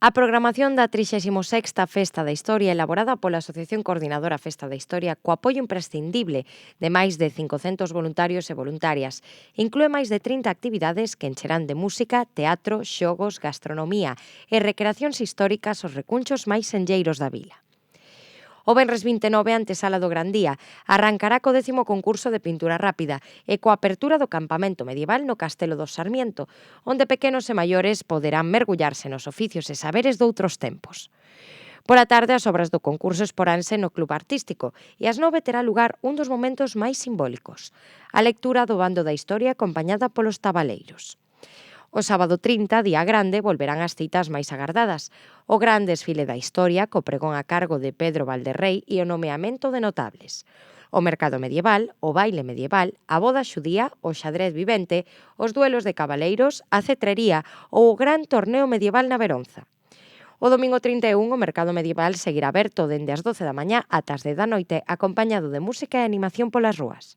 A programación da 36ª Festa da Historia, elaborada pola Asociación Coordinadora Festa da Historia, co apoio imprescindible de máis de 500 voluntarios e voluntarias, inclúe máis de 30 actividades que encherán de música, teatro, xogos, gastronomía e recreacións históricas os recunchos máis senlleiros da vila. O venres 29, antesala do Gran Día, arrancará co 10º concurso de pintura rápida e coa apertura do campamento medieval no Castelo dos Sarmiento, onde pequenos e maiores poderán mergullarse nos oficios e saberes doutros tempos. Pola tarde, as obras do concurso exporánse no Club Artístico e ás 9 terá lugar un dos momentos máis simbólicos, a lectura do bando da historia acompañada polos tabaleiros. O sábado 30, día grande, volverán as citas máis agardadas. O gran desfile da historia, co pregón a cargo de Pedro Valderrei e o nomeamento de notables. O mercado medieval, o baile medieval, a boda xudía, o xadrez vivente, os duelos de cabaleiros, a cetrería ou o gran torneo medieval na Veronza. O domingo 31, o mercado medieval seguirá aberto dende as 12 da mañá ata as 10 da noite, acompañado de música e animación polas rúas.